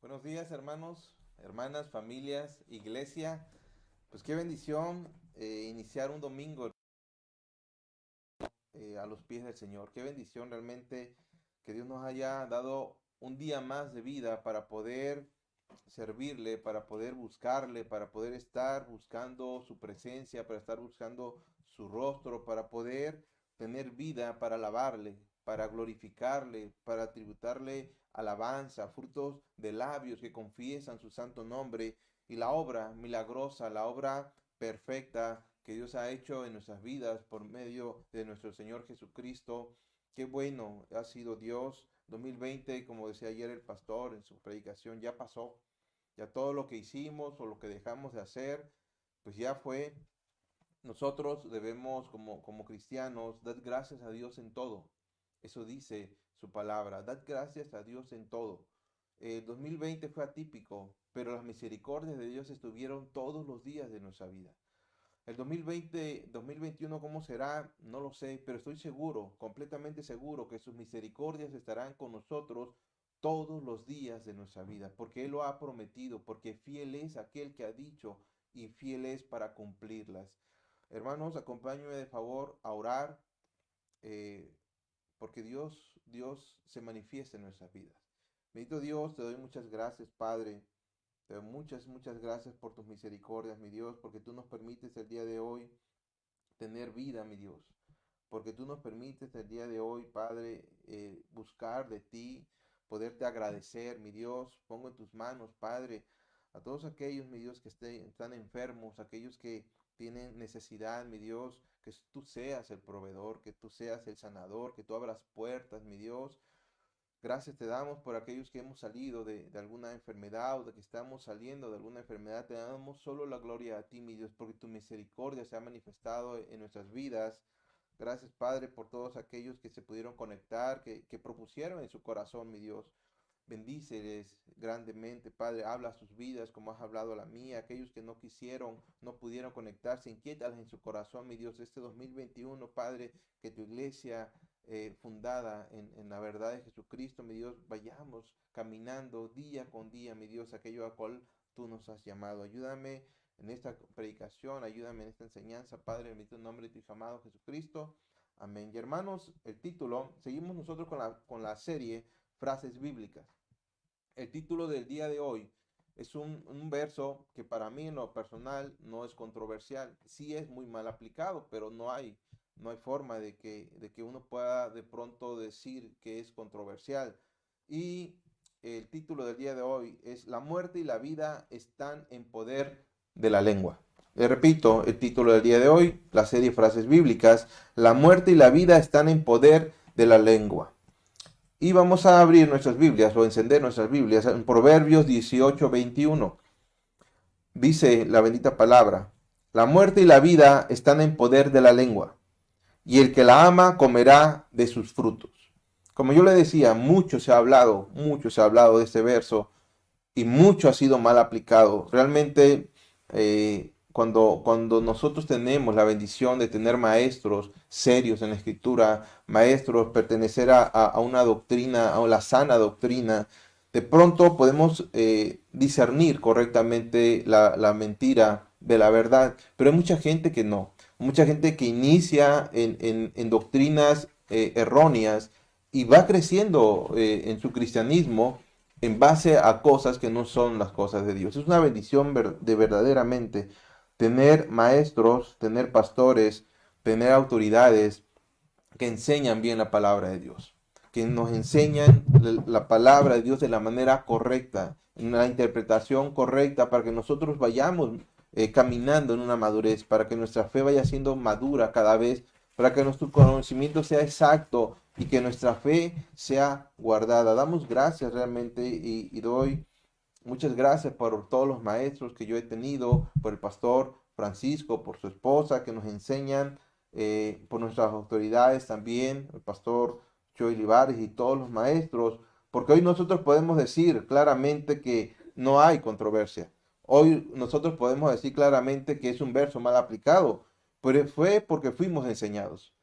Buenos días, hermanos, hermanas, familias, iglesia. Pues qué bendición iniciar un domingo a los pies del Señor. Qué bendición realmente que Dios nos haya dado un día más de vida para poder servirle, para poder buscarle, para poder estar buscando su presencia, para estar buscando su rostro, para poder tener vida, para alabarle, para glorificarle, para tributarle alabanza, frutos de labios que confiesan su santo nombre y la obra milagrosa, la obra perfecta que Dios ha hecho en nuestras vidas por medio de nuestro Señor Jesucristo. Qué bueno ha sido Dios. 2020, como decía ayer el pastor en su predicación, ya pasó. Ya todo lo que hicimos o lo que dejamos de hacer, pues ya fue. Nosotros debemos, como cristianos, dar gracias a Dios en todo. Eso dice su palabra. Dad gracias a Dios en todo. El 2020 fue atípico, pero las misericordias de Dios estuvieron todos los días de nuestra vida. El 2020, 2021, ¿cómo será? No lo sé, pero estoy seguro, completamente seguro, que sus misericordias estarán con nosotros todos los días de nuestra vida, porque Él lo ha prometido, porque fiel es aquel que ha dicho y fiel es para cumplirlas. Hermanos, acompáñenme de favor a orar, eh, porque Dios se manifiesta en nuestras vidas. Bendito Dios, te doy muchas gracias, Padre. Te doy muchas gracias por tus misericordias, mi Dios, porque tú nos permites el día de hoy tener vida, mi Dios. Porque tú nos permites el día de hoy, Padre, buscar de ti, poderte agradecer, mi Dios. Pongo en tus manos, Padre, a todos aquellos, mi Dios, que están enfermos, aquellos que tienen necesidad, mi Dios, que tú seas el proveedor, que tú seas el sanador, que tú abras puertas, mi Dios. Gracias te damos por aquellos que hemos salido de alguna enfermedad o de que estamos saliendo de alguna enfermedad. Te damos solo la gloria a ti, mi Dios, porque tu misericordia se ha manifestado en nuestras vidas. Gracias, Padre, por todos aquellos que se pudieron conectar, que propusieron en su corazón, mi Dios. Bendíceles grandemente, Padre. Habla a sus vidas como has hablado a la mía. Aquellos que no quisieron, no pudieron conectarse, inquiétales en su corazón, mi Dios. Este 2021, Padre, que tu iglesia fundada en la verdad de Jesucristo, mi Dios, vayamos caminando día con día, mi Dios, aquello a cual tú nos has llamado. Ayúdame en esta predicación, ayúdame en esta enseñanza, Padre, en el nombre de tu Hijo amado Jesucristo. Amén. Y hermanos, el título, seguimos nosotros con la serie Frases Bíblicas. El título del día de hoy es un verso que para mí en lo personal no es controversial. Sí es muy mal aplicado, pero no hay forma de que uno pueda de pronto decir que es controversial. Y el título del día de hoy es La muerte y la vida están en poder de la lengua. Le repito, el título del día de hoy, la serie Frases Bíblicas, La muerte y la vida están en poder de la lengua. Y vamos a abrir nuestras Biblias o encender nuestras Biblias en Proverbios 18:21. Dice la bendita palabra, la muerte y la vida están en poder de la lengua, y el que la ama comerá de sus frutos. Como yo le decía, mucho se ha hablado de este verso y mucho ha sido mal aplicado. Realmente, cuando nosotros tenemos la bendición de tener maestros serios en la escritura, maestros, pertenecer a una doctrina, a la sana doctrina, de pronto podemos discernir correctamente la mentira de la verdad, pero hay mucha gente que no, mucha gente que inicia en doctrinas erróneas y va creciendo en su cristianismo en base a cosas que no son las cosas de Dios. Es una bendición de verdaderamente tener maestros, tener pastores, tener autoridades que enseñan bien la palabra de Dios, que nos enseñan la palabra de Dios de la manera correcta, en la interpretación correcta, para que nosotros vayamos caminando en una madurez, para que nuestra fe vaya siendo madura cada vez, para que nuestro conocimiento sea exacto y que nuestra fe sea guardada. Damos gracias realmente y doy muchas gracias por todos los maestros que yo he tenido, por el pastor Francisco, por su esposa que nos enseñan, por nuestras autoridades también, el pastor Joey Livares y todos los maestros, porque hoy nosotros podemos decir claramente que no hay controversia. Hoy nosotros podemos decir claramente que es un verso mal aplicado, pero fue porque fuimos enseñados.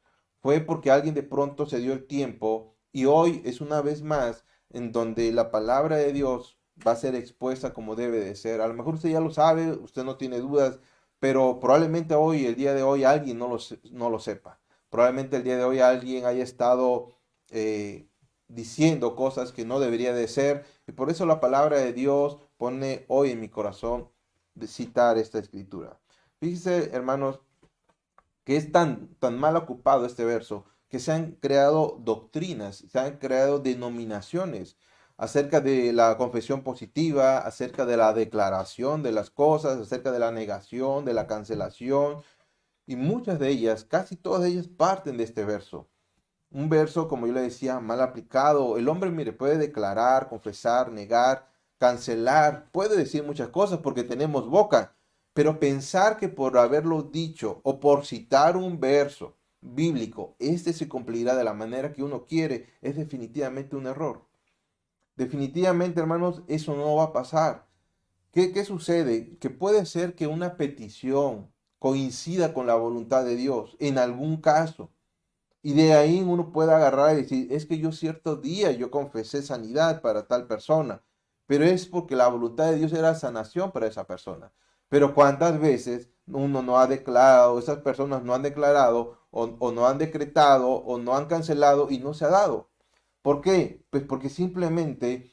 Fue porque alguien de pronto se dio el tiempo y hoy es una vez más en donde la palabra de Dios va a ser expuesta como debe de ser. A lo mejor usted ya lo sabe, usted no tiene dudas, pero probablemente hoy, el día de hoy, alguien no lo sepa. Probablemente el día de hoy alguien haya estado eh, diciendo cosas que no debería de ser. Y por eso la palabra de Dios pone hoy en mi corazón de citar esta escritura. Fíjense, hermanos, que es tan mal ocupado este verso, que se han creado doctrinas, se han creado denominaciones acerca de la confesión positiva, acerca de la declaración de las cosas, acerca de la negación, de la cancelación, y muchas de ellas, casi todas ellas parten de este verso. Un verso, como yo le decía, mal aplicado. El hombre, mire, puede declarar, confesar, negar, cancelar, puede decir muchas cosas porque tenemos boca, pero pensar que por haberlo dicho o por citar un verso bíblico, este se cumplirá de la manera que uno quiere, es definitivamente un error. Definitivamente, hermanos, eso no va a pasar. ¿Qué sucede? Que puede ser que una petición coincida con la voluntad de Dios en algún caso. Y de ahí uno puede agarrar y decir, es que yo cierto día yo confesé sanidad para tal persona, pero es porque la voluntad de Dios era sanación para esa persona. Pero cuántas veces uno no ha declarado, esas personas no han declarado o no han decretado o no han cancelado y no se ha dado. ¿Por qué? Pues porque simplemente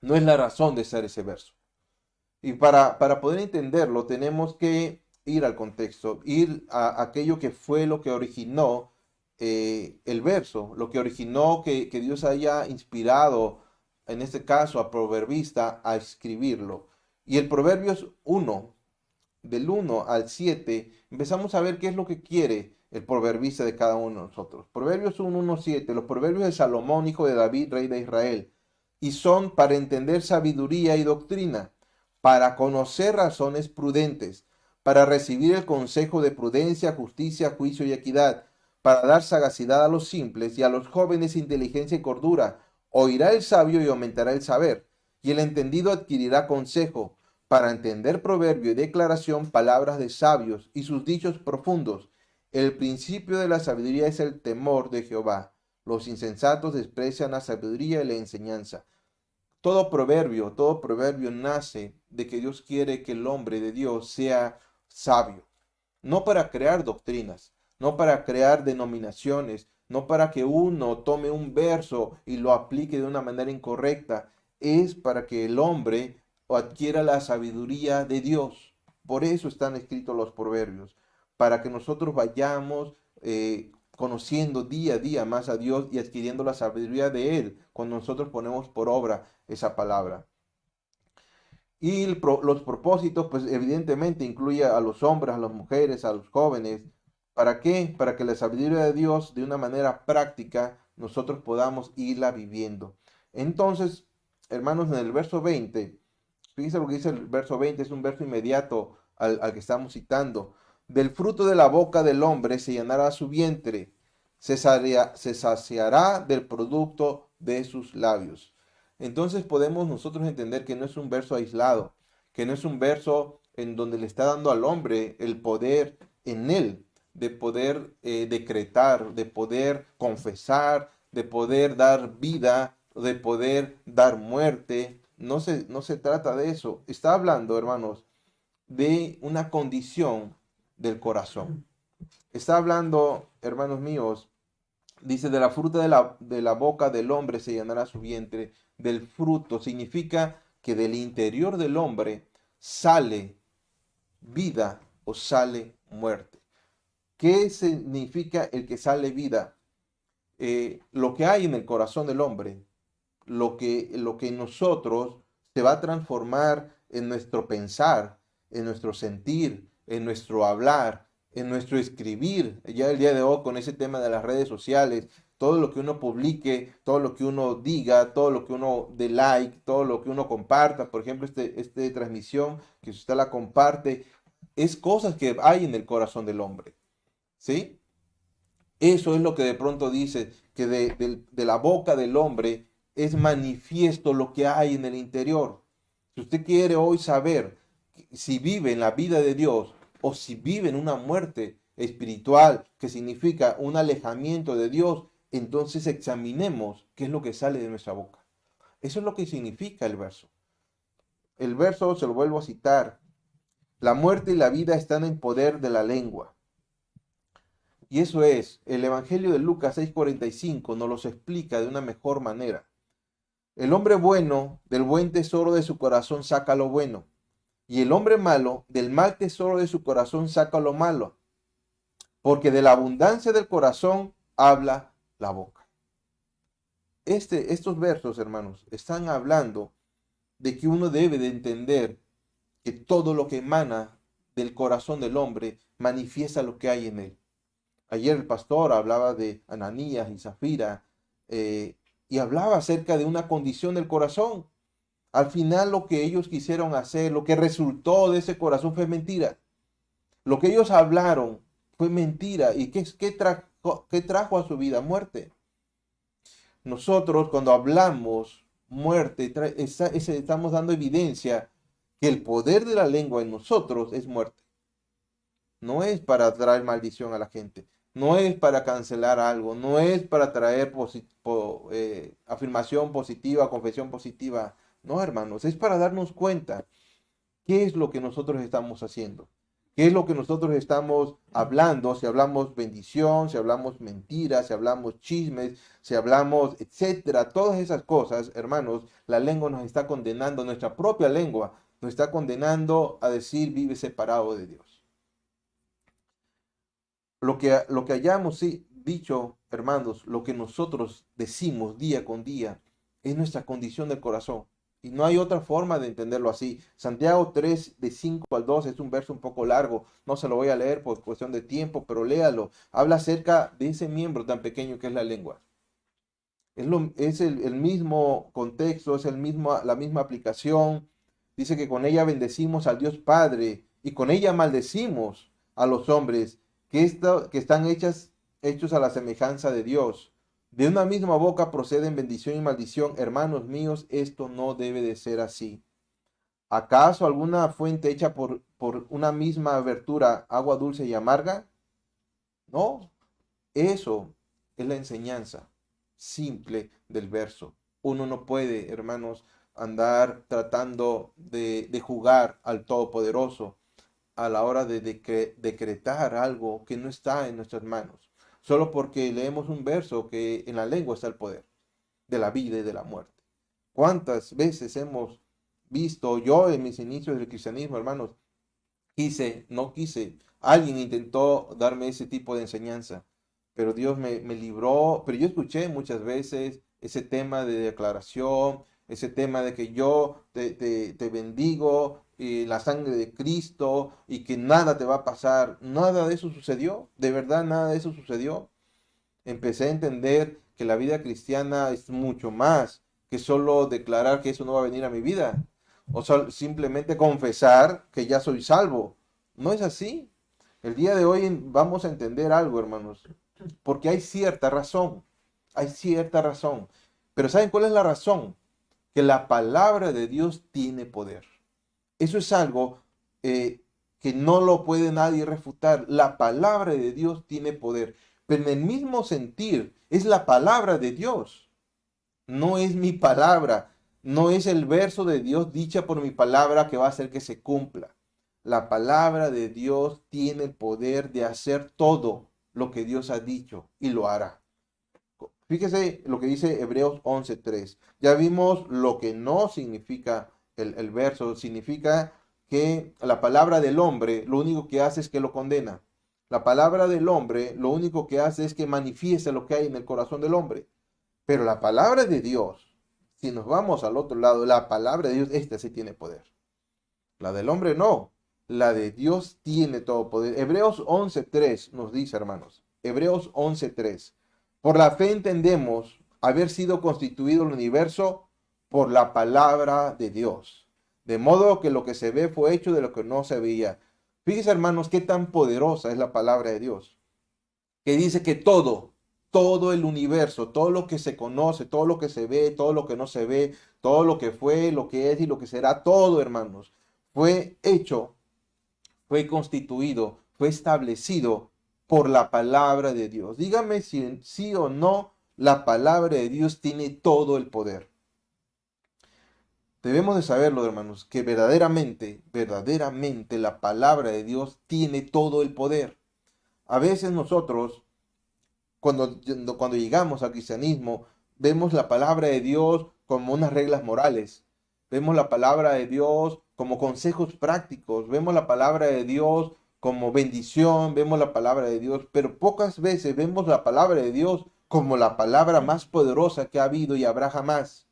no es la razón de ser ese verso. Y para poder entenderlo tenemos que ir al contexto, ir a aquello que fue lo que originó el verso, lo que originó que Dios haya inspirado, en este caso a proverbista, a escribirlo. Y el Proverbios 1, del 1 al 7, empezamos a ver qué es lo que quiere el proverbista de cada uno de nosotros. Proverbios 1, 1, 7, los proverbios de Salomón, hijo de David, rey de Israel, y son para entender sabiduría y doctrina, para conocer razones prudentes, para recibir el consejo de prudencia, justicia, juicio y equidad, para dar sagacidad a los simples y a los jóvenes inteligencia y cordura. Oirá el sabio y aumentará el saber, y el entendido adquirirá consejo, para entender proverbio y declaración, palabras de sabios y sus dichos profundos. El principio de la sabiduría es el temor de Jehová. Los insensatos desprecian la sabiduría y la enseñanza. Todo proverbio nace de que Dios quiere que el hombre de Dios sea sabio, no para crear doctrinas, no para crear denominaciones, no para que uno tome un verso y lo aplique de una manera incorrecta, es para que el hombre adquiera la sabiduría de Dios. Por eso están escritos los proverbios, para que nosotros vayamos conociendo día a día más a Dios y adquiriendo la sabiduría de Él cuando nosotros ponemos por obra esa palabra. Y los propósitos, pues evidentemente incluye a los hombres, a las mujeres, a los jóvenes. ¿Para qué? Para que la sabiduría de Dios de una manera práctica nosotros podamos irla viviendo. Entonces, hermanos, en el verso 20, fíjense lo que dice el verso 20, es un verso inmediato al que estamos citando. Del fruto de la boca del hombre se llenará su vientre, se saciará del producto de sus labios. Entonces podemos nosotros entender que no es un verso aislado, que no es un verso en donde le está dando al hombre el poder en él, de poder decretar, de poder confesar, de poder dar vida, de poder dar muerte. No se trata de eso. Está hablando, hermanos, de una condición del corazón. Está hablando, hermanos míos, dice, de la fruta de la boca del hombre se llenará su vientre. Del fruto significa que del interior del hombre sale vida o sale muerte. ¿Qué significa el que sale vida? Lo que hay en el corazón del hombre, lo que en nosotros se va a transformar en nuestro pensar, en nuestro sentir, en nuestro hablar, en nuestro escribir. Ya el día de hoy con ese tema de las redes sociales, todo lo que uno publique, todo lo que uno diga, todo lo que uno dé like, todo lo que uno comparta, por ejemplo, este transmisión, que si usted la comparte, es cosas que hay en el corazón del hombre, ¿sí? Eso es lo que de pronto dice, que de la boca del hombre es manifiesto lo que hay en el interior. Si usted quiere hoy saber si vive en la vida de Dios o si vive en una muerte espiritual, que significa un alejamiento de Dios, entonces examinemos qué es lo que sale de nuestra boca. Eso es lo que significa el verso. el verso se lo vuelvo a citar. La muerte y la vida están en poder de la lengua. Y eso es, el Evangelio de Lucas 6:45 nos los explica de una mejor manera. El hombre bueno del buen tesoro de su corazón saca lo bueno, y el hombre malo del mal tesoro de su corazón saca lo malo, porque de la abundancia del corazón habla la boca. Estos versos, hermanos, están hablando de que uno debe de entender que todo lo que emana del corazón del hombre manifiesta lo que hay en él. Ayer el pastor hablaba de Ananías y Zafira y hablaba acerca de una condición del corazón. Al final lo que ellos quisieron hacer, lo que resultó de ese corazón fue mentira. Lo que ellos hablaron fue mentira. ¿Y qué trajo a su vida? Muerte. Nosotros cuando hablamos muerte, estamos dando evidencia que el poder de la lengua en nosotros es muerte. No es para traer maldición a la gente, no es para cancelar algo, no es para traer afirmación positiva, confesión positiva. No, hermanos, es para darnos cuenta qué es lo que nosotros estamos haciendo, qué es lo que nosotros estamos hablando, si hablamos bendición, si hablamos mentiras, si hablamos chismes, si hablamos, etcétera. Todas esas cosas, hermanos, la lengua nos está condenando, nuestra propia lengua nos está condenando a decir vive separado de Dios. Lo que hayamos dicho, hermanos, lo que nosotros decimos día con día es nuestra condición del corazón. Y no hay otra forma de entenderlo así. Santiago 3, de 5 al 12, es un verso un poco largo. No se lo voy a leer por cuestión de tiempo, pero léalo. Habla acerca de ese miembro tan pequeño que es la lengua. Es el mismo contexto, es la misma aplicación. Dice que con ella bendecimos al Dios Padre y con ella maldecimos a los hombres que están hechos a la semejanza de Dios. De una misma boca proceden bendición y maldición. Hermanos míos, esto no debe de ser así. ¿Acaso alguna fuente hecha por una misma abertura, agua dulce y amarga? No, eso es la enseñanza simple del verso. Uno no puede, hermanos, andar tratando de jugar al Todopoderoso a la hora de decretar algo que no está en nuestras manos, solo porque leemos un verso que en la lengua está el poder de la vida y de la muerte. ¿Cuántas veces hemos visto, yo en mis inicios del cristianismo, hermanos, no quise, alguien intentó darme ese tipo de enseñanza, pero Dios me libró, pero yo escuché muchas veces ese tema de declaración, ese tema de que yo te bendigo, la sangre de Cristo y que nada te va a pasar. Nada de eso sucedió, de verdad nada de eso sucedió. Empecé a entender que la vida cristiana es mucho más que solo declarar que eso no va a venir a mi vida o simplemente confesar que ya soy salvo. No es así. El día de hoy vamos a entender algo, hermanos, porque hay cierta razón. Pero ¿saben cuál es la razón? Que la palabra de Dios tiene poder. Eso es algo que no lo puede nadie refutar. La palabra de Dios tiene poder. Pero en el mismo sentir, es la palabra de Dios. No es mi palabra. No es el verso de Dios dicha por mi palabra que va a hacer que se cumpla. La palabra de Dios tiene el poder de hacer todo lo que Dios ha dicho y lo hará. Fíjese lo que dice Hebreos 11:3. Ya vimos lo que no significa el verso. Significa que la palabra del hombre lo único que hace es que lo condena. La palabra del hombre lo único que hace es que manifiesta lo que hay en el corazón del hombre. Pero la palabra de Dios, si nos vamos al otro lado, la palabra de Dios, esta sí tiene poder. La del hombre no. La de Dios tiene todo poder. Hebreos 11:3 nos dice, hermanos. Hebreos 11:3. Por la fe entendemos haber sido constituido el universo por la palabra de Dios. De modo que lo que se ve fue hecho de lo que no se veía. Fíjense, hermanos, qué tan poderosa es la palabra de Dios. Que dice que todo el universo, todo lo que se conoce, todo lo que se ve, todo lo que no se ve, todo lo que fue, lo que es y lo que será, todo, hermanos, fue hecho, fue constituido, fue establecido por la palabra de Dios. Dígame si sí o no la palabra de Dios tiene todo el poder. Debemos de saberlo, hermanos, que verdaderamente la palabra de Dios tiene todo el poder. A veces nosotros, cuando llegamos al cristianismo, vemos la palabra de Dios como unas reglas morales. Vemos la palabra de Dios como consejos prácticos. Vemos la palabra de Dios como bendición. Vemos la palabra de Dios, pero pocas veces vemos la palabra de Dios como la palabra más poderosa que ha habido y habrá jamás.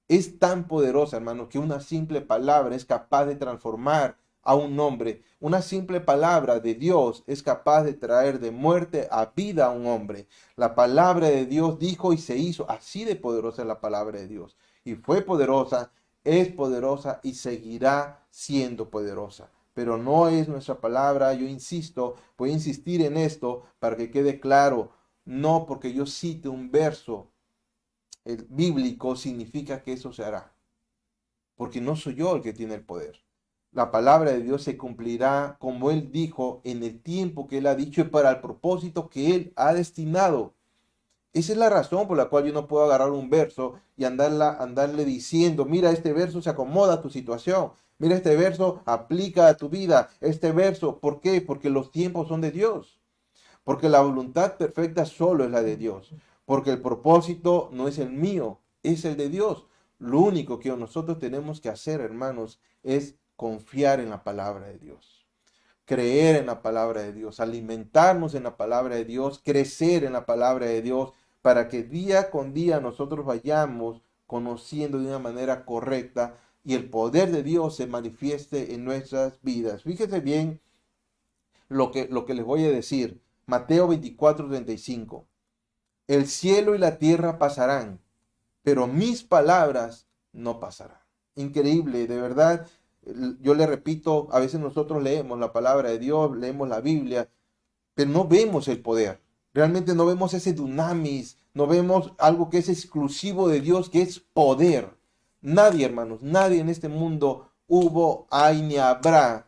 Es tan poderosa, hermano, que una simple palabra es capaz de transformar a un hombre. Una simple palabra de Dios es capaz de traer de muerte a vida a un hombre. La palabra de Dios dijo y se hizo. Así de poderosa es la palabra de Dios. Y fue poderosa, es poderosa y seguirá siendo poderosa. Pero no es nuestra palabra. Yo insisto, voy a insistir en esto para que quede claro. No porque yo cite un verso bíblico significa que eso se hará, porque no soy yo el que tiene el poder. La palabra de Dios se cumplirá como Él dijo en el tiempo que Él ha dicho y para el propósito que Él ha destinado. Esa es la razón por la cual yo no puedo agarrar un verso y andarle diciendo, mira, este verso se acomoda a tu situación, mira, este verso aplica a tu vida, este verso, ¿por qué? Porque los tiempos son de Dios. Porque la voluntad perfecta solo es la de Dios. Porque el propósito no es el mío, es el de Dios. Lo único que nosotros tenemos que hacer, hermanos, es confiar en la palabra de Dios. Creer en la palabra de Dios, alimentarnos en la palabra de Dios, crecer en la palabra de Dios, para que día con día nosotros vayamos conociendo de una manera correcta y el poder de Dios se manifieste en nuestras vidas. Fíjense bien lo que les voy a decir. Mateo 24:35. El cielo y la tierra pasarán, pero mis palabras no pasarán. Increíble, de verdad. Yo le repito, a veces nosotros leemos la palabra de Dios, leemos la Biblia, pero no vemos el poder. Realmente no vemos ese dunamis, no vemos algo que es exclusivo de Dios, que es poder. Nadie, hermanos, nadie en este mundo hubo, hay ni habrá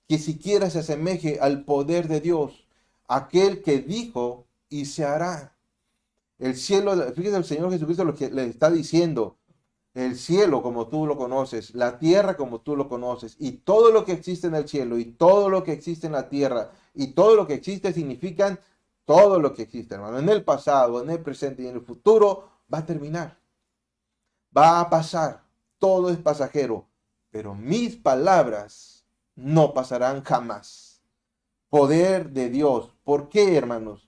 que siquiera se asemeje al poder de Dios, aquel que dijo y se hará. El cielo, fíjese el Señor Jesucristo lo que le está diciendo, el cielo como tú lo conoces, la tierra como tú lo conoces, y todo lo que existe en el cielo, y todo lo que existe en la tierra, y todo lo que existe significan todo lo que existe, hermano. En el pasado, en el presente y en el futuro va a terminar, va a pasar, todo es pasajero, pero mis palabras no pasarán jamás. Poder de Dios. ¿Por qué, hermanos?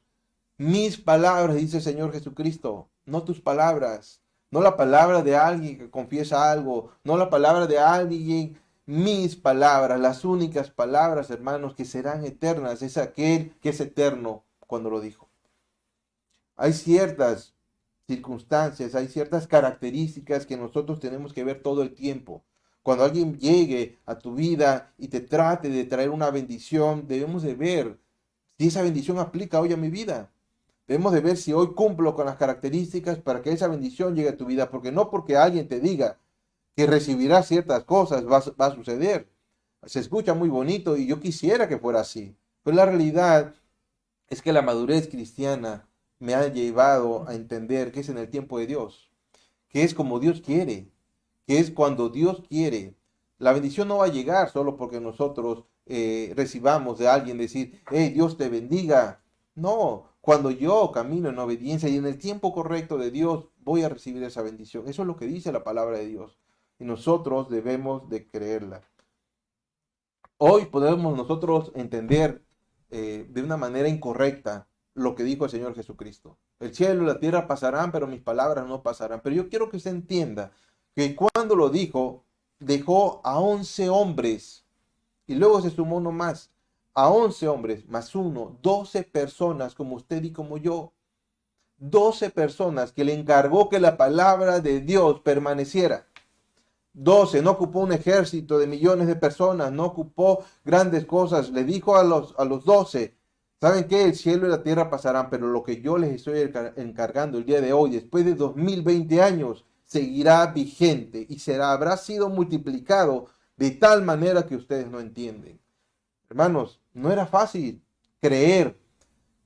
Mis palabras, dice el Señor Jesucristo, no tus palabras, no la palabra de alguien que confiesa algo, no la palabra de alguien, mis palabras, las únicas palabras, hermanos, que serán eternas, es aquel que es eterno cuando lo dijo. Hay ciertas circunstancias, hay ciertas características que nosotros tenemos que ver todo el tiempo. Cuando alguien llegue a tu vida y te trate de traer una bendición, debemos de ver si esa bendición aplica hoy a mi vida. Debemos de ver si hoy cumplo con las características para que esa bendición llegue a tu vida, porque no porque alguien te diga que recibirás ciertas cosas va a suceder. Se escucha muy bonito y yo quisiera que fuera así, pero la realidad es que la madurez cristiana me ha llevado a entender que es en el tiempo de Dios, que es como Dios quiere, que es cuando Dios quiere. La bendición no va a llegar solo porque nosotros recibamos de alguien decir, hey, Dios te bendiga. No, cuando yo camino en obediencia y en el tiempo correcto de Dios, voy a recibir esa bendición. Eso es lo que dice la palabra de Dios. Y nosotros debemos de creerla. Hoy podemos nosotros entender de una manera incorrecta lo que dijo el Señor Jesucristo. El cielo y la tierra pasarán, pero mis palabras no pasarán. Pero yo quiero que usted entienda que cuando lo dijo, dejó a 11 hombres y luego se sumó uno más. A 11 hombres más uno, 12 personas como usted y como yo. 12 personas que le encargó que la palabra de Dios permaneciera. 12, no ocupó un ejército de millones de personas, no ocupó grandes cosas. Le dijo a los 12, ¿saben qué? El cielo y la tierra pasarán, pero lo que yo les estoy encargando el día de hoy, después de 2020 años, seguirá vigente y habrá sido multiplicado de tal manera que ustedes no entienden. Hermanos, no era fácil creer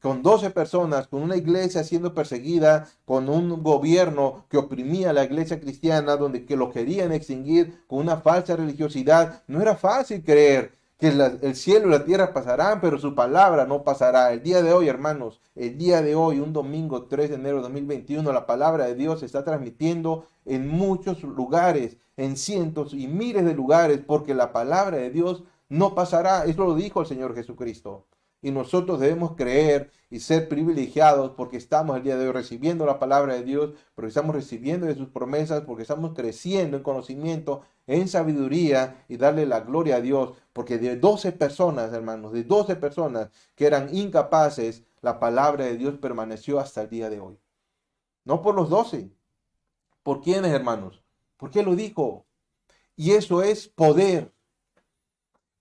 con 12 personas, con una iglesia siendo perseguida, con un gobierno que oprimía a la iglesia cristiana, donde que lo querían extinguir con una falsa religiosidad. No era fácil creer que el cielo y la tierra pasarán, pero su palabra no pasará. El día de hoy, hermanos, el día de hoy, un domingo 3 de enero de 2021, la palabra de Dios se está transmitiendo en muchos lugares, en cientos y miles de lugares, porque la palabra de Dios no pasará. Eso lo dijo el Señor Jesucristo. Y nosotros debemos creer y ser privilegiados porque estamos el día de hoy recibiendo la palabra de Dios, porque estamos recibiendo de sus promesas, porque estamos creciendo en conocimiento, en sabiduría y darle la gloria a Dios. Porque de 12 personas, hermanos, de 12 personas que eran incapaces, la palabra de Dios permaneció hasta el día de hoy. No por los 12. ¿Por quiénes, hermanos? Porque Él lo dijo. Y eso es poder.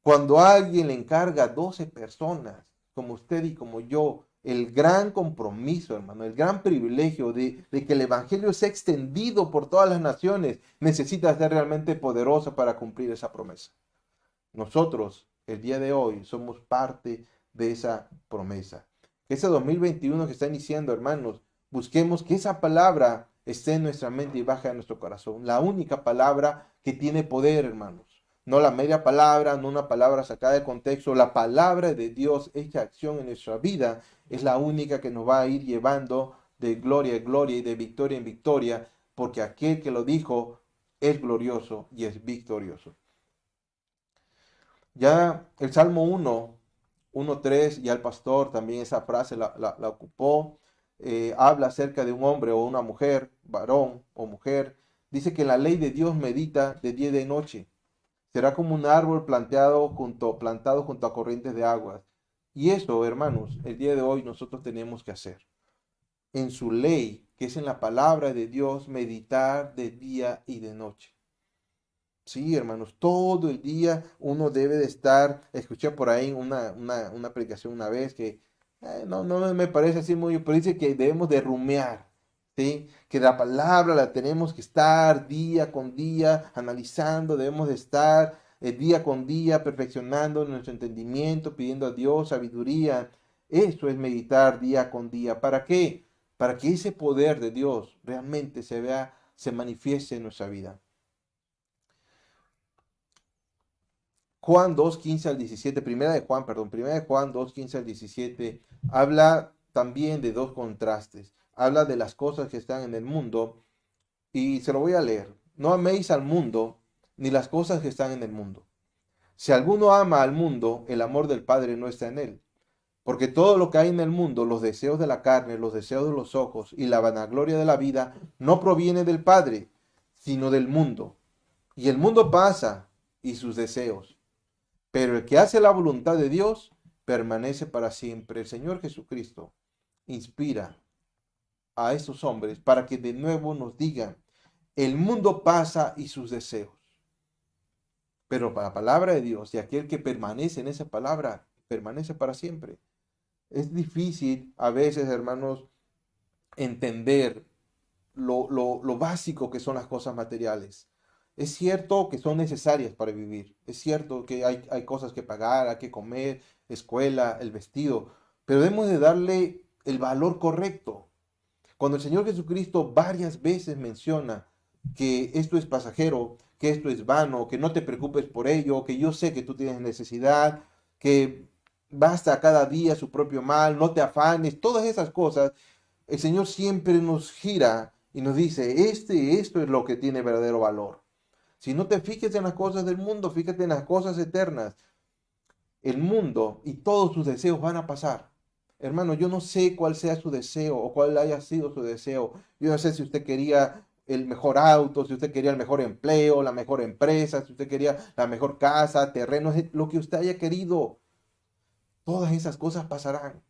Cuando alguien le encarga a 12 personas, como usted y como yo, el gran compromiso, hermano, el gran privilegio de que el Evangelio sea extendido por todas las naciones, necesita ser realmente poderosa para cumplir esa promesa. Nosotros, el día de hoy, somos parte de esa promesa. Ese 2021 que está iniciando, hermanos, busquemos que esa palabra esté en nuestra mente y baje a nuestro corazón. La única palabra que tiene poder, hermanos. No la media palabra, no una palabra sacada de contexto. La palabra de Dios hecha acción en nuestra vida es la única que nos va a ir llevando de gloria en gloria y de victoria en victoria, porque aquel que lo dijo es glorioso y es victorioso. Ya el Salmo 1:3, ya el pastor también esa frase la ocupó. Habla acerca de un hombre o una mujer, varón o mujer. Dice que la ley de Dios medita de día y de noche. Será como un árbol plantado junto a corrientes de aguas. Y eso, hermanos, el día de hoy nosotros tenemos que hacer. En su ley, que es en la palabra de Dios, meditar de día y de noche. Sí, hermanos, todo el día uno debe de estar, escuché por ahí una predicación una vez que no me parece así muy, pero dice que debemos de rumiar, ¿sí? Que la palabra la tenemos que estar día con día analizando, debemos de estar día con día perfeccionando nuestro entendimiento, pidiendo a Dios sabiduría. Eso es meditar día con día. ¿Para qué? Para que ese poder de Dios realmente se vea, se manifieste en nuestra vida. Juan 2:15 al 17, primera de Juan 2:15 al 17, habla también de dos contrastes. Habla de las cosas que están en el mundo y se lo voy a leer. No améis al mundo ni las cosas que están en el mundo. Si alguno ama al mundo, el amor del Padre no está en él. Porque todo lo que hay en el mundo, los deseos de la carne, los deseos de los ojos y la vanagloria de la vida, no proviene del Padre, sino del mundo. Y el mundo pasa y sus deseos, pero el que hace la voluntad de Dios permanece para siempre. El Señor Jesucristo inspira a estos hombres para que de nuevo nos digan, el mundo pasa y sus deseos, pero para la palabra de Dios y aquel que permanece en esa palabra, permanece para siempre. Es difícil a veces, hermanos, entender lo básico que son las cosas materiales. Es cierto que son necesarias para vivir. Es cierto que hay cosas que pagar, hay que comer, escuela, el vestido. Pero debemos de darle el valor correcto. Cuando el Señor Jesucristo varias veces menciona que esto es pasajero, que esto es vano, que no te preocupes por ello, que yo sé que tú tienes necesidad, que basta cada día su propio mal, no te afanes, todas esas cosas, el Señor siempre nos gira y nos dice, esto es lo que tiene verdadero valor. Si no te fijes en las cosas del mundo, fíjate en las cosas eternas. El mundo y todos sus deseos van a pasar. Hermano, yo no sé cuál sea su deseo o cuál haya sido su deseo. Yo no sé si usted quería el mejor auto, si usted quería el mejor empleo, la mejor empresa, si usted quería la mejor casa, terreno, lo que usted haya querido. Todas esas cosas pasarán.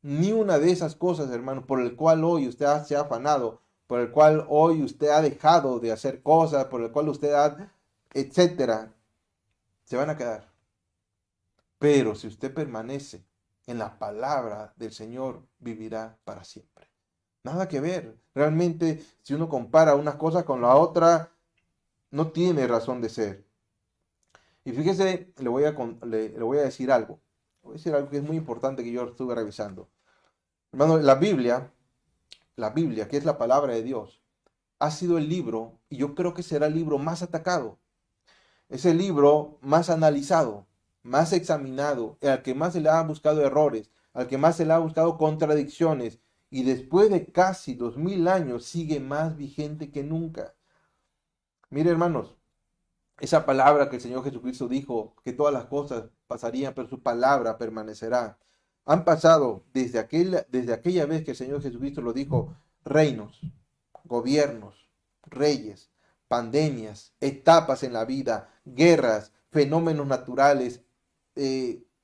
Ni una de esas cosas, hermano, por el cual hoy usted se ha afanado, por el cual hoy usted ha dejado de hacer cosas, por el cual usted ha, etcétera, se van a quedar. Pero si usted permanece en la palabra del Señor, vivirá para siempre. Nada que ver. Realmente, si uno compara una cosa con la otra, no tiene razón de ser. Y fíjese, le voy a decir algo. Le voy a decir algo que es muy importante que yo estuve revisando. Hermano, la Biblia, que es la palabra de Dios, ha sido el libro, y yo creo que será el libro más atacado. Es el libro más analizado, más examinado, al que más se le ha buscado errores, al que más se le ha buscado contradicciones, y después de casi 2000 años sigue más vigente que nunca. Mire, hermanos, esa palabra que el Señor Jesucristo dijo, que todas las cosas pasarían, pero su palabra permanecerá. Han pasado desde aquella vez que el Señor Jesucristo lo dijo, reinos, gobiernos, reyes, pandemias, etapas en la vida, guerras, fenómenos naturales,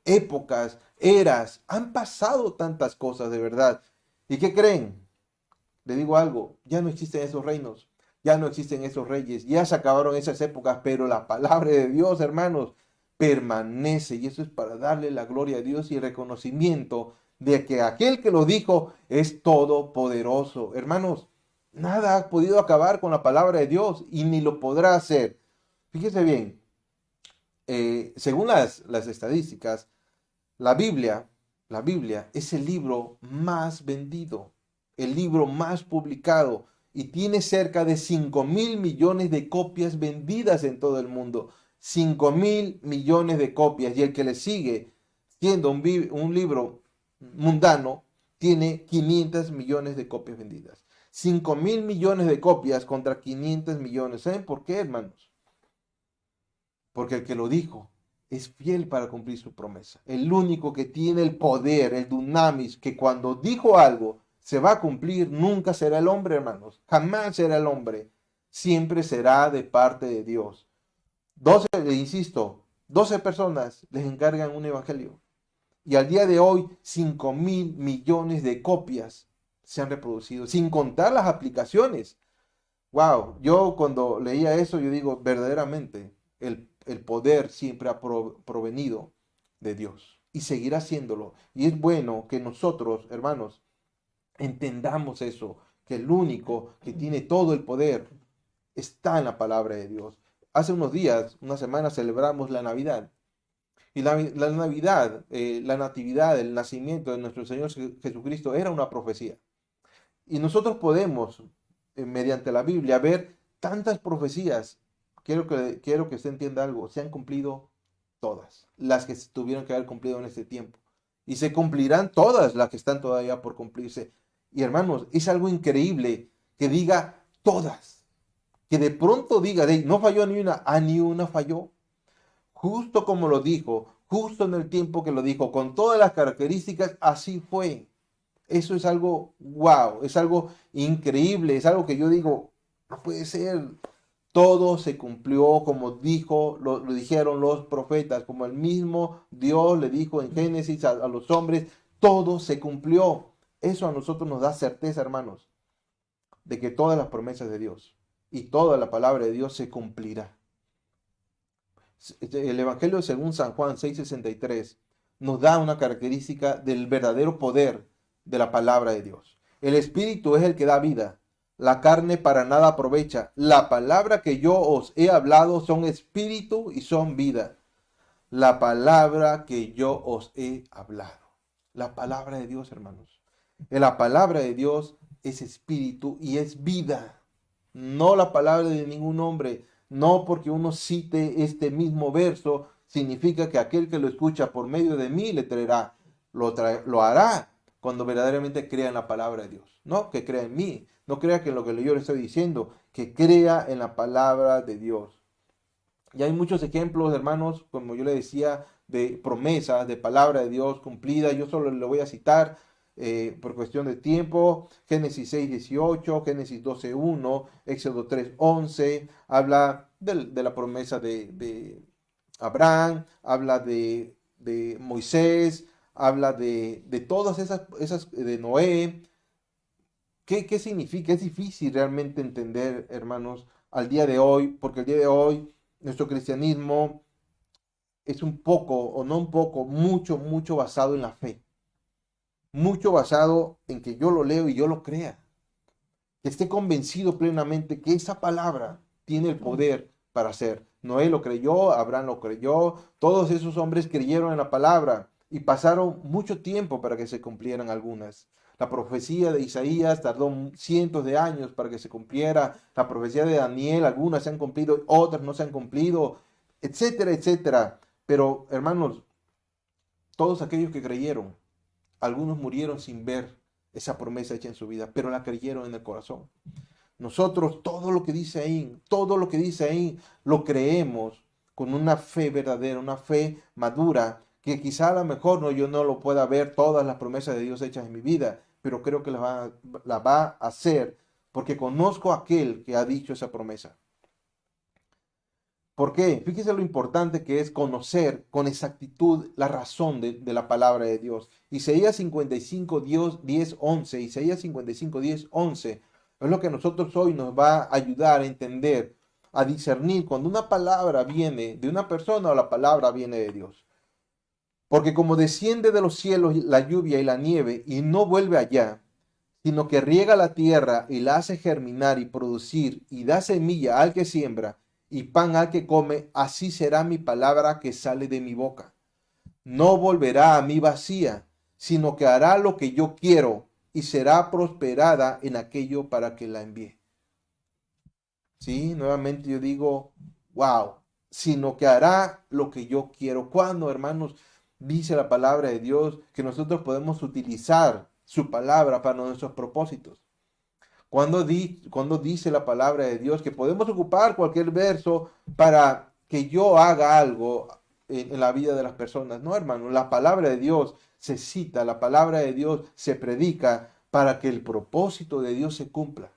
épocas, eras. Han pasado tantas cosas de verdad. ¿Y qué creen? Le digo algo, ya no existen esos reinos, ya no existen esos reyes, ya se acabaron esas épocas, pero la palabra de Dios, hermanos, permanece. Y eso es para darle la gloria a Dios y el reconocimiento de que aquel que lo dijo es todopoderoso. Hermanos, nada ha podido acabar con la palabra de Dios y ni lo podrá hacer. Fíjese bien, según las estadísticas, la Biblia, la Biblia es el libro más vendido, el libro más publicado y tiene cerca de 5.000 millones de copias vendidas en todo el mundo. 5.000 millones de copias y el que le sigue, siendo un libro mundano, tiene 500 millones de copias vendidas. 5.000 millones de copias contra 500 millones. ¿Saben por qué, hermanos? Porque el que lo dijo es fiel para cumplir su promesa. El único que tiene el poder, el dunamis, que cuando dijo algo se va a cumplir, nunca será el hombre, hermanos. Jamás será el hombre. Siempre será de parte de Dios. 12, le insisto, 12 personas les encargan un evangelio. Y al día de hoy, 5.000 millones de copias se han reproducido, sin contar las aplicaciones. Wow, yo cuando leía eso, yo digo, verdaderamente, el poder siempre ha provenido de Dios y seguirá haciéndolo. Y es bueno que nosotros, hermanos, entendamos eso, que el único que tiene todo el poder está en la palabra de Dios. Hace unos días, una semana, celebramos la Navidad. Y la Navidad, la natividad, el nacimiento de nuestro Señor Jesucristo era una profecía. Y nosotros podemos, mediante la Biblia, ver tantas profecías. Quiero que usted entienda algo. Se han cumplido todas las que se tuvieron que haber cumplido en este tiempo. Y se cumplirán todas las que están todavía por cumplirse. Y hermanos, es algo increíble que diga todas. Que de pronto diga, no falló ni una, ni una falló. Justo como lo dijo, justo en el tiempo que lo dijo, con todas las características, así fue. Eso es algo wow, es algo increíble, es algo que yo digo, no puede ser. Todo se cumplió como lo dijeron los profetas, como el mismo Dios le dijo en Génesis a los hombres, todo se cumplió. Eso a nosotros nos da certeza, hermanos, de que todas las promesas de Dios y toda la palabra de Dios se cumplirá. El Evangelio según San Juan 6:63 nos da una característica del verdadero poder de la palabra de Dios. El Espíritu es el que da vida. La carne para nada aprovecha. La palabra que yo os he hablado son espíritu y son vida. La palabra que yo os he hablado. La palabra de Dios, hermanos. La palabra de Dios es espíritu y es vida. No la palabra de ningún hombre. No porque uno cite este mismo verso, significa que aquel que lo escucha por medio de mí le traerá. Lo hará cuando verdaderamente crea en la palabra de Dios. No que crea en mí. No crea que en lo que yo le estoy diciendo. Que crea en la palabra de Dios. Y hay muchos ejemplos, hermanos, como yo le decía, de promesas, de palabra de Dios cumplida. Yo solo le voy a citar por cuestión de tiempo. Génesis 6:18, Génesis 12:1, Éxodo 3:11. Habla de la promesa de Abraham, habla de Moisés, habla de todas esas de Noé. ¿Qué significa? Es difícil realmente entender, hermanos, al día de hoy, porque el día de hoy nuestro cristianismo es un poco, o no un poco, mucho, mucho basado en la fe. Mucho basado en que yo lo leo y yo lo crea. Que esté convencido plenamente que esa palabra tiene el poder para hacer. Noé lo creyó, Abraham lo creyó, todos esos hombres creyeron en la palabra y pasaron mucho tiempo para que se cumplieran algunas. La profecía de Isaías tardó cientos de años para que se cumpliera. La profecía de Daniel, algunas se han cumplido, otras no se han cumplido, etcétera, etcétera. Pero, hermanos, todos aquellos que creyeron, algunos murieron sin ver esa promesa hecha en su vida, pero la creyeron en el corazón. Nosotros todo lo que dice ahí, lo creemos con una fe verdadera, una fe madura, que quizá a lo mejor no, yo no lo pueda ver todas las promesas de Dios hechas en mi vida, pero creo que la va a hacer porque conozco a aquel que ha dicho esa promesa. ¿Por qué? Fíjese lo importante que es conocer con exactitud la razón de la palabra de Dios. Isaías 55, 10, 11. Isaías 55, 10, 11. Es lo que a nosotros hoy nos va a ayudar a entender, a discernir cuando una palabra viene de una persona o la palabra viene de Dios. Porque como desciende de los cielos la lluvia y la nieve y no vuelve allá, sino que riega la tierra y la hace germinar y producir y da semilla al que siembra y pan al que come, así será mi palabra que sale de mi boca. No volverá a mí vacía, sino que hará lo que yo quiero y será prosperada en aquello para que la envíe. Sí, nuevamente yo digo, wow, sino que hará lo que yo quiero. Cuando, hermanos, dice la palabra de Dios que nosotros podemos utilizar su palabra para nuestros propósitos. Cuando dice la palabra de Dios que podemos ocupar cualquier verso para que yo haga algo en la vida de las personas. No, hermano, la palabra de Dios se cita, la palabra de Dios se predica para que el propósito de Dios se cumpla.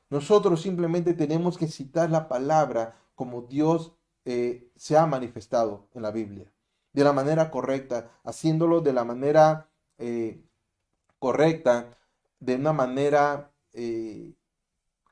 Nosotros simplemente tenemos que citar la palabra como Dios se ha manifestado en la Biblia, de la manera correcta, haciéndolo de la manera correcta, de una manera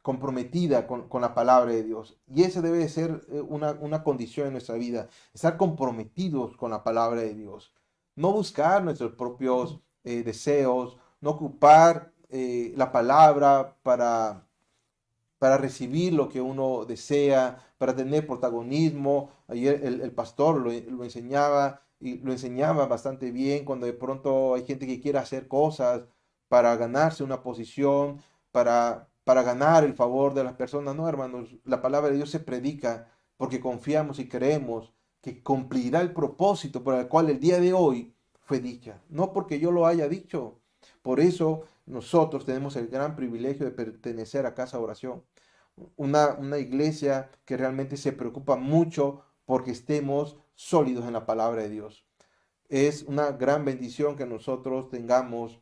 comprometida con la palabra de Dios. Y esa debe ser una condición en nuestra vida, estar comprometidos con la palabra de Dios. No buscar nuestros propios deseos, no ocupar la palabra para recibir lo que uno desea, para tener protagonismo. Ayer el pastor lo enseñaba y lo enseñaba bastante bien cuando de pronto hay gente que quiere hacer cosas para ganarse una posición, para ganar el favor de las personas. No, hermanos, la palabra de Dios se predica porque confiamos y creemos que cumplirá el propósito por el cual el día de hoy fue dicha, no porque yo lo haya dicho. Por eso nosotros tenemos el gran privilegio de pertenecer a Casa Oración, una iglesia que realmente se preocupa mucho porque estemos sólidos en la palabra de Dios. Es una gran bendición que nosotros tengamos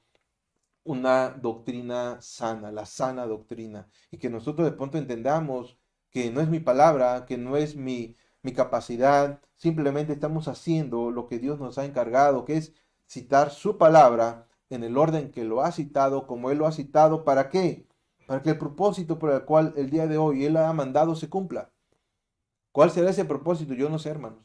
una doctrina sana, la sana doctrina, y que nosotros de pronto entendamos que no es mi palabra, que no es mi capacidad, simplemente estamos haciendo lo que Dios nos ha encargado, que es citar su palabra en el orden que lo ha citado, como Él lo ha citado. ¿Para qué? Para que el propósito por el cual el día de hoy Él ha mandado se cumpla. ¿Cuál será ese propósito? Yo no sé, hermanos.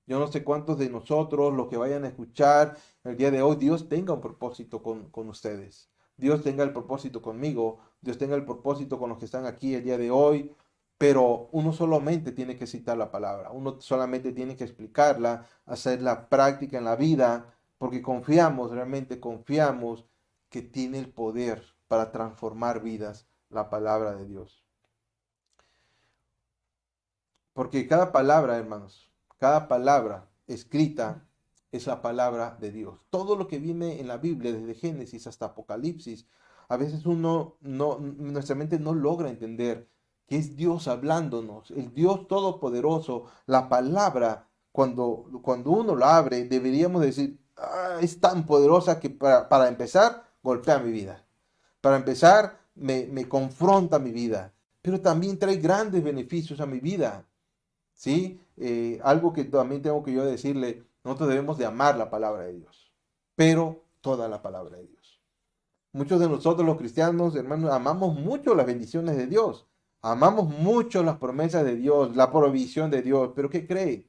Yo no sé cuántos de nosotros, los que vayan a escuchar el día de hoy, Dios tenga un propósito con ustedes. Dios tenga el propósito conmigo. Dios tenga el propósito con los que están aquí el día de hoy. Pero uno solamente tiene que citar la palabra. Uno solamente tiene que explicarla, hacerla práctica en la vida, porque confiamos, realmente confiamos que tiene el poder para transformar vidas la palabra de Dios. Porque cada palabra, hermanos, cada palabra escrita es la palabra de Dios. Todo lo que viene en la Biblia, desde Génesis hasta Apocalipsis, a veces nuestra mente no logra entender que es Dios hablándonos, el Dios todopoderoso. La palabra, cuando uno la abre, deberíamos decir, "Ah, es tan poderosa que para empezar, golpea mi vida. Para empezar, me confronta mi vida, pero también trae grandes beneficios a mi vida. ¿Sí? Algo que también tengo que yo decirle, nosotros debemos de amar la palabra de Dios, pero toda la palabra de Dios. Muchos de nosotros los cristianos, hermanos, amamos mucho las bendiciones de Dios, amamos mucho las promesas de Dios, la provisión de Dios, pero ¿qué cree?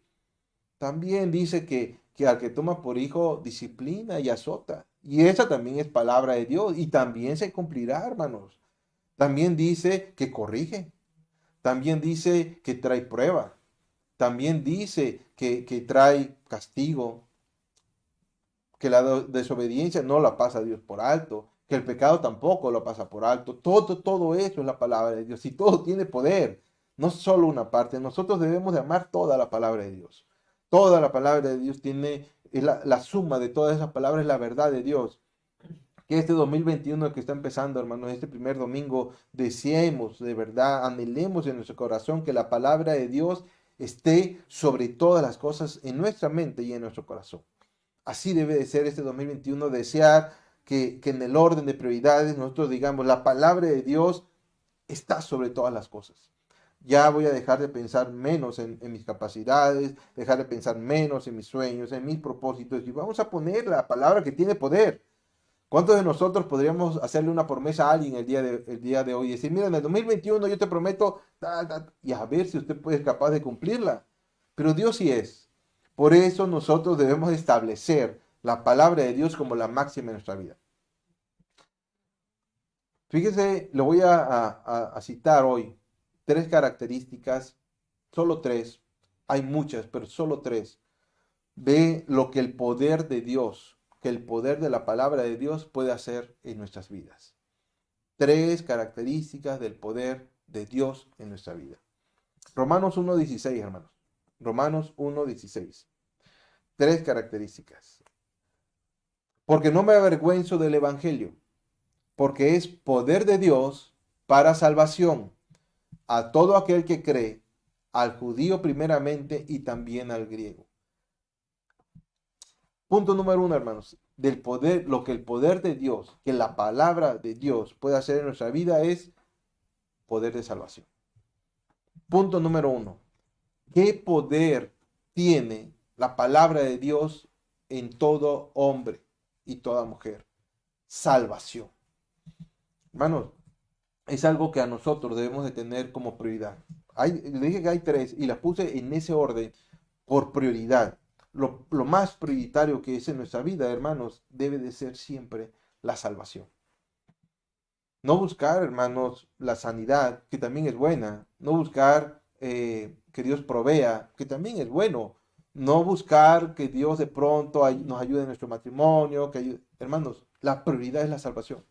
También dice que al que toma por hijo disciplina y azota, y esa también es palabra de Dios, y también se cumplirá, hermanos. También dice que corrige, también dice que trae prueba. También dice que trae castigo, que la desobediencia no la pasa Dios por alto, que el pecado tampoco lo pasa por alto. Todo eso es la palabra de Dios y todo tiene poder, no solo una parte. Nosotros debemos de amar toda la palabra de Dios. Toda la palabra de Dios tiene, es la suma de todas esas palabras, es la verdad de Dios. Que este 2021 que está empezando, hermanos, este primer domingo, deseemos de verdad, anhelemos en nuestro corazón que la palabra de Dios esté sobre todas las cosas en nuestra mente y en nuestro corazón. Así debe de ser este 2021, desear que en el orden de prioridades nosotros digamos, la palabra de Dios está sobre todas las cosas. Ya voy a dejar de pensar menos en mis capacidades, dejar de pensar menos en mis sueños, en mis propósitos, y vamos a poner la palabra que tiene poder. ¿Cuántos de nosotros podríamos hacerle una promesa a alguien el día de hoy y decir, mira, en el 2021 yo te prometo, y a ver si usted puede ser capaz de cumplirla? Pero Dios sí es. Por eso nosotros debemos establecer la palabra de Dios como la máxima en nuestra vida. Fíjese, lo voy a citar hoy. Tres características, solo tres. Hay muchas, pero solo tres. Ve lo que el poder de Dios, que el poder de la palabra de Dios puede hacer en nuestras vidas. Tres características del poder de Dios en nuestra vida. Romanos 1:16, hermanos. Romanos 1:16. Tres características. Porque no me avergüenzo del Evangelio, porque es poder de Dios para salvación a todo aquel que cree, al judío primeramente y también al griego. Punto número uno, hermanos, del poder, lo que el poder de Dios, que la palabra de Dios puede hacer en nuestra vida es poder de salvación. Punto número uno, ¿qué poder tiene la palabra de Dios en todo hombre y toda mujer? Salvación. Hermanos, es algo que a nosotros debemos de tener como prioridad. Le dije que hay tres y las puse en ese orden por prioridad. Lo más prioritario que es en nuestra vida, hermanos, debe de ser siempre la salvación. No buscar, hermanos, la sanidad, que también es buena. No buscar que Dios provea, que también es bueno. No buscar que Dios de pronto nos ayude en nuestro matrimonio. Hermanos, la prioridad es la salvación.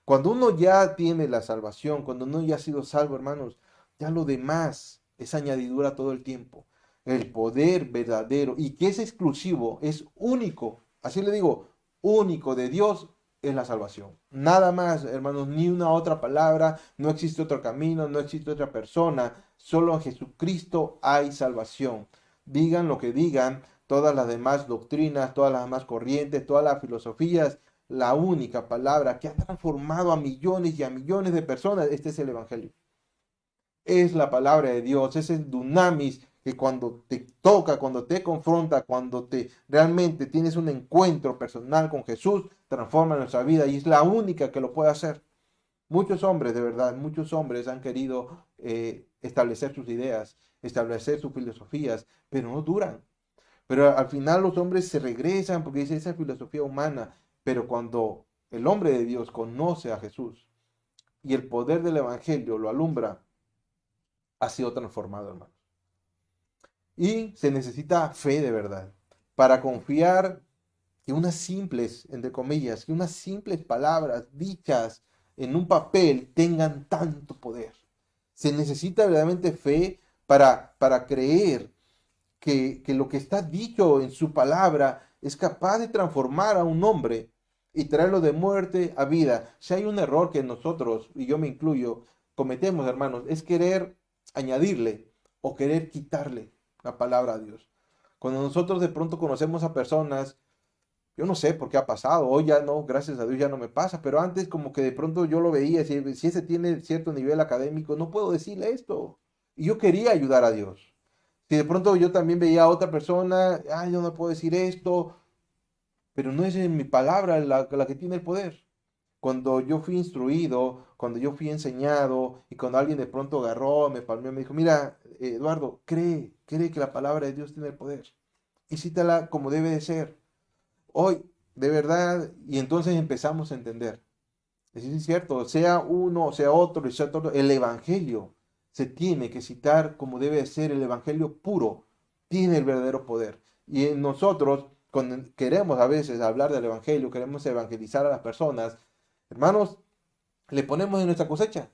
Cuando uno ya tiene la salvación, cuando uno ya ha sido salvo, hermanos, ya lo demás es añadidura todo el tiempo. El poder verdadero y que es exclusivo, es único, así le digo, único de Dios es la salvación. Nada más, hermanos, ni una otra palabra, no existe otro camino, no existe otra persona, solo en Jesucristo hay salvación. Digan lo que digan, todas las demás doctrinas, todas las demás corrientes, todas las filosofías, la única palabra que ha transformado a millones y a millones de personas, este es el Evangelio. Es la palabra de Dios, es el dunamis que cuando te toca, cuando te confronta, cuando te realmente tienes un encuentro personal con Jesús, transforma nuestra vida y es la única que lo puede hacer. Muchos hombres, de verdad, muchos hombres han querido establecer sus ideas, establecer sus filosofías, pero no duran. Pero al final los hombres se regresan porque dice esa filosofía humana. Pero cuando el hombre de Dios conoce a Jesús y el poder del Evangelio lo alumbra, ha sido transformado, hermano. Y se necesita fe de verdad para confiar que unas simples, entre comillas, que unas simples palabras dichas en un papel tengan tanto poder. Se necesita verdaderamente fe para creer que lo que está dicho en su palabra es capaz de transformar a un hombre y traerlo de muerte a vida. Si hay un error que nosotros, y yo me incluyo, cometemos, hermanos, es querer añadirle o querer quitarle la palabra a Dios. Cuando nosotros de pronto conocemos a personas, yo no sé por qué ha pasado, hoy ya no, gracias a Dios ya no me pasa, pero antes como que de pronto yo lo veía, si ese tiene cierto nivel académico, no puedo decirle esto. Y yo quería ayudar a Dios. Si de pronto yo también veía a otra persona, ay, yo no puedo decir esto, pero no es en mi palabra la que tiene el poder. Cuando yo fui instruido, cuando yo fui enseñado y cuando alguien de pronto agarró, me palmeó, me dijo, mira, Eduardo, cree que la palabra de Dios tiene el poder. Y cítala como debe de ser. Hoy, de verdad, y entonces empezamos a entender. Es cierto, sea uno, sea otro, sea otro, el Evangelio se tiene que citar como debe de ser, el Evangelio puro, tiene el verdadero poder. Y en nosotros, cuando queremos a veces hablar del Evangelio, queremos evangelizar a las personas, Hermanos, le ponemos en nuestra cosecha.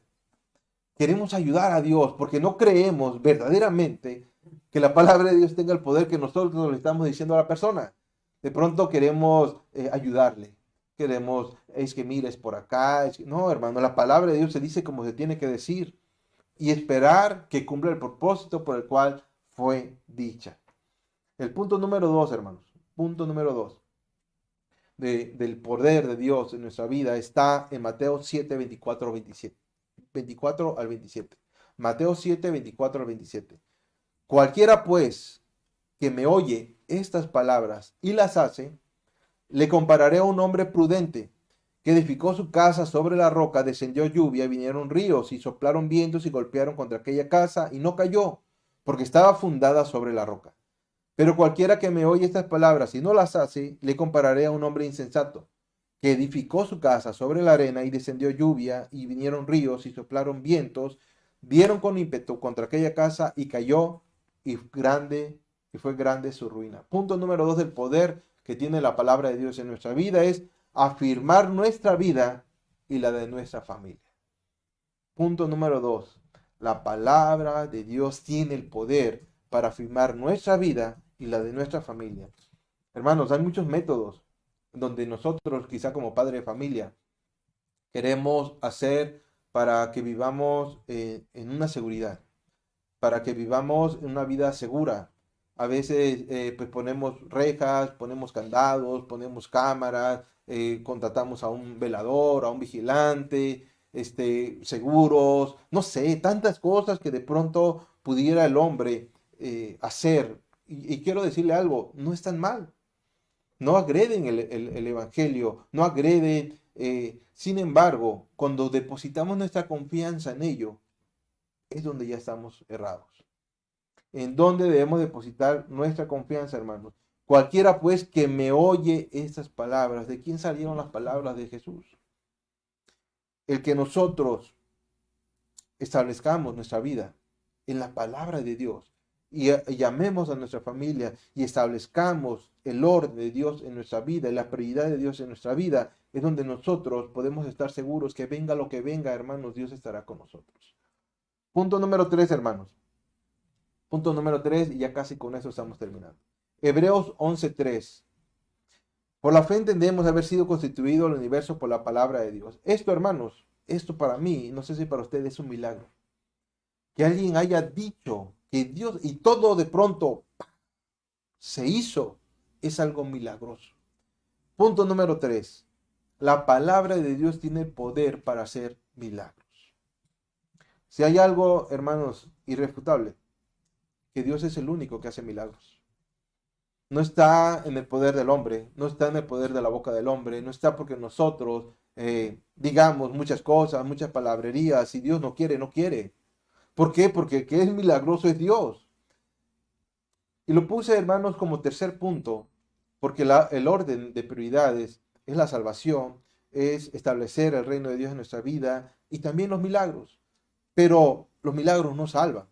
Queremos ayudar a Dios porque no creemos verdaderamente que la palabra de Dios tenga el poder que nosotros le estamos diciendo a la persona. De pronto queremos ayudarle. Queremos, es que mires por acá. No, hermano, la palabra de Dios se dice como se tiene que decir y esperar que cumpla el propósito por el cual fue dicha. El punto número 2, hermanos. Punto número 2 del poder de Dios en nuestra vida está en Mateo 7, 24 al 27. 24 al 27. Mateo 7, 24 al 27. Cualquiera pues que me oye estas palabras y las hace, le compararé a un hombre prudente que edificó su casa sobre la roca, descendió lluvia, vinieron ríos y soplaron vientos y golpearon contra aquella casa y no cayó, porque estaba fundada sobre la roca. Pero cualquiera que me oye estas palabras y no las hace, le compararé a un hombre insensato, que edificó su casa sobre la arena y descendió lluvia y vinieron ríos y soplaron vientos, dieron con ímpetu contra aquella casa y cayó y fue grande su ruina. Punto número 2 del poder que tiene la palabra de Dios en nuestra vida es afirmar nuestra vida y la de nuestra familia. Punto número 2. La palabra de Dios tiene el poder para afirmar nuestra vida y la de nuestra familia. Hermanos, hay muchos métodos donde nosotros, quizá como padre de familia, queremos hacer para que vivamos en una seguridad, para que vivamos en una vida segura. A veces pues ponemos rejas, ponemos candados, ponemos cámaras, contratamos a un velador, a un vigilante, seguros, no sé, tantas cosas que de pronto pudiera el hombre hacer. Y quiero decirle algo, no están mal, no agreden el Evangelio, no agreden. Sin embargo, cuando depositamos nuestra confianza en ello, es donde ya estamos errados. ¿En dónde debemos depositar nuestra confianza, hermanos? Cualquiera pues que me oye estas palabras, ¿de quién salieron las palabras de Jesús? El que nosotros establezcamos nuestra vida en la palabra de Dios y llamemos a nuestra familia y establezcamos el orden de Dios en nuestra vida y la prioridad de Dios en nuestra vida, es donde nosotros podemos estar seguros que venga lo que venga, hermanos, Dios estará con nosotros. Punto número 3, hermanos. Punto número 3, y ya casi con eso estamos terminando. Hebreos 11:3. Por la fe entendemos haber sido constituido el universo por la palabra de Dios. Esto, hermanos, esto para mí, no sé si para ustedes es un milagro. Que alguien haya dicho que Dios, y todo de pronto se hizo, es algo milagroso. Punto número 3. La palabra de Dios tiene poder para hacer milagros. Si hay algo, hermanos, irrefutable, que Dios es el único que hace milagros. No está en el poder del hombre, no está en el poder de la boca del hombre, no está porque nosotros digamos muchas cosas, muchas palabrerías. Si Dios no quiere, no quiere. ¿Por qué? Porque el que es milagroso es Dios. Y lo puse, hermanos, como tercer punto, porque el orden de prioridades es la salvación, es establecer el reino de Dios en nuestra vida y también los milagros. Pero los milagros no salvan.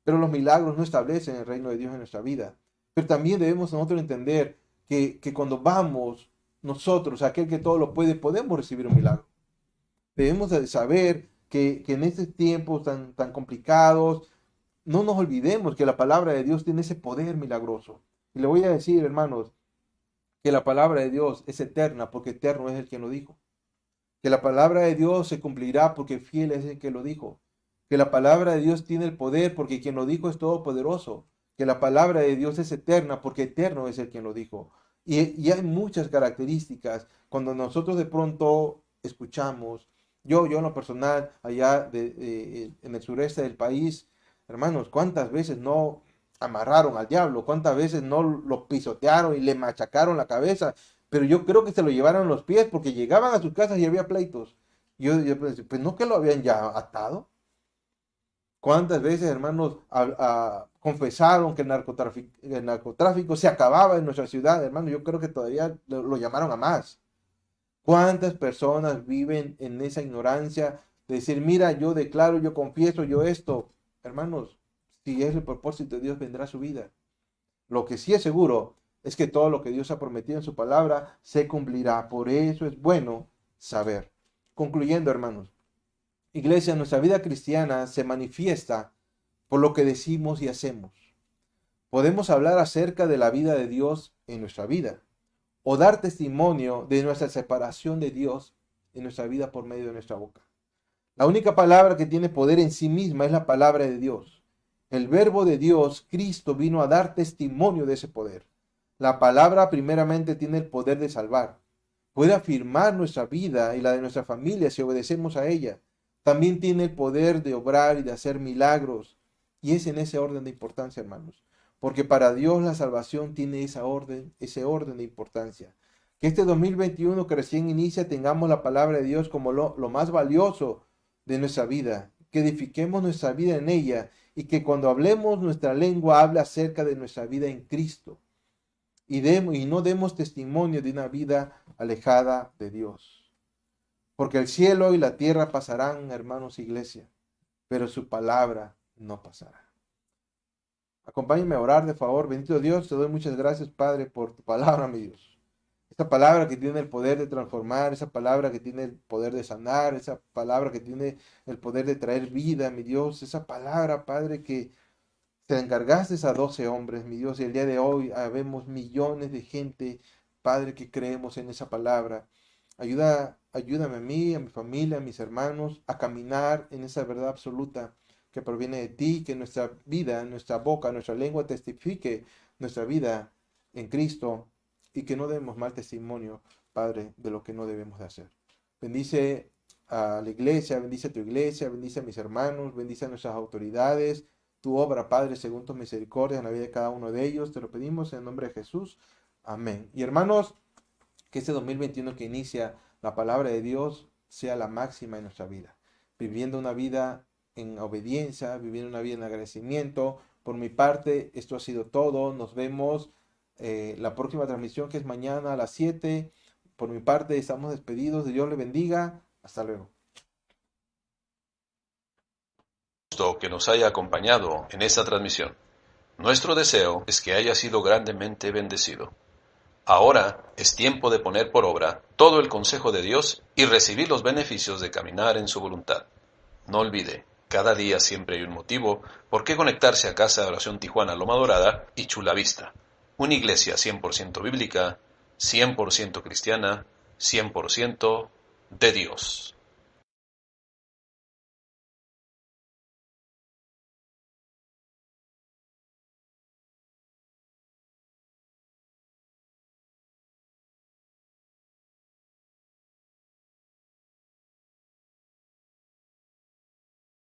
Pero los milagros no establecen el reino de Dios en nuestra vida. Pero también debemos nosotros entender que cuando vamos nosotros, aquel que todo lo puede, podemos recibir un milagro. Debemos de saber que en estos tiempos tan complicados, no nos olvidemos que la palabra de Dios tiene ese poder milagroso. Y le voy a decir, hermanos, que la palabra de Dios es eterna porque eterno es el que lo dijo. Que la palabra de Dios se cumplirá porque fiel es el que lo dijo. Que la palabra de Dios tiene el poder porque quien lo dijo es todopoderoso. Que la palabra de Dios es eterna porque eterno es el quien lo dijo. Y hay muchas características cuando nosotros de pronto escuchamos, yo en lo personal, allá en el sureste del país, hermanos, ¿cuántas veces no amarraron al diablo? ¿Cuántas veces no lo pisotearon y le machacaron la cabeza? Pero yo creo que se lo llevaron los pies porque llegaban a sus casas y había pleitos. Yo pensé, pues no que lo habían ya atado. ¿Cuántas veces, hermanos, confesaron que el narcotráfico se acababa en nuestra ciudad, hermano? Yo creo que todavía lo llamaron a más. ¿Cuántas personas viven en esa ignorancia de decir, mira, yo declaro, yo confieso, yo esto? Hermanos, si es el propósito de Dios, vendrá a su vida. Lo que sí es seguro es que todo lo que Dios ha prometido en su palabra se cumplirá. Por eso es bueno saber. Concluyendo, hermanos, iglesia, nuestra vida cristiana se manifiesta por lo que decimos y hacemos. Podemos hablar acerca de la vida de Dios en nuestra vida o dar testimonio de nuestra separación de Dios en nuestra vida por medio de nuestra boca. La única palabra que tiene poder en sí misma es la palabra de Dios. El verbo de Dios, Cristo, vino a dar testimonio de ese poder. La palabra primeramente tiene el poder de salvar. Puede afirmar nuestra vida y la de nuestra familia si obedecemos a ella. También tiene el poder de obrar y de hacer milagros. Y es en ese orden de importancia, hermanos. Porque para Dios la salvación tiene ese orden de importancia. Que este 2021 que recién inicia tengamos la palabra de Dios como lo más valioso de nuestra vida. Que edifiquemos nuestra vida en ella y que cuando hablemos nuestra lengua hable acerca de nuestra vida en Cristo. Y no demos testimonio de una vida alejada de Dios. Porque el cielo y la tierra pasarán, hermanos, iglesia, pero su palabra no pasará. Acompáñenme a orar, de favor. Bendito Dios, te doy muchas gracias, Padre, por tu palabra, mi Dios. Esa palabra que tiene el poder de transformar, esa palabra que tiene el poder de sanar, esa palabra que tiene el poder de traer vida, mi Dios. Esa palabra, Padre, que te encargaste a 12 hombres, mi Dios, y el día de hoy habemos millones de gente, Padre, que creemos en esa palabra. Ayúdame a mí, a mi familia, a mis hermanos, a caminar en esa verdad absoluta que proviene de ti, que nuestra vida, nuestra boca, nuestra lengua testifique nuestra vida en Cristo y que no demos mal testimonio, Padre, de lo que no debemos de hacer. Bendice a la iglesia, bendice a tu iglesia, bendice a mis hermanos, bendice a nuestras autoridades, tu obra, Padre, según tu misericordia en la vida de cada uno de ellos. Te lo pedimos en el nombre de Jesús. Amén. Y hermanos, que este 2021 que inicia, la palabra de Dios sea la máxima en nuestra vida. Viviendo una vida en obediencia, viviendo una vida en agradecimiento. Por mi parte, esto ha sido todo. Nos vemos la próxima transmisión, que es mañana a las 7. Por mi parte, estamos despedidos. Dios le bendiga. Hasta luego. Que nos haya acompañado en esta transmisión. Nuestro deseo es que haya sido grandemente bendecido. Ahora es tiempo de poner por obra todo el consejo de Dios y recibir los beneficios de caminar en su voluntad. No olvide, cada día siempre hay un motivo por qué conectarse a Casa de Oración Tijuana Loma Dorada y Chula Vista. Una iglesia 100% bíblica, 100% cristiana, 100% de Dios.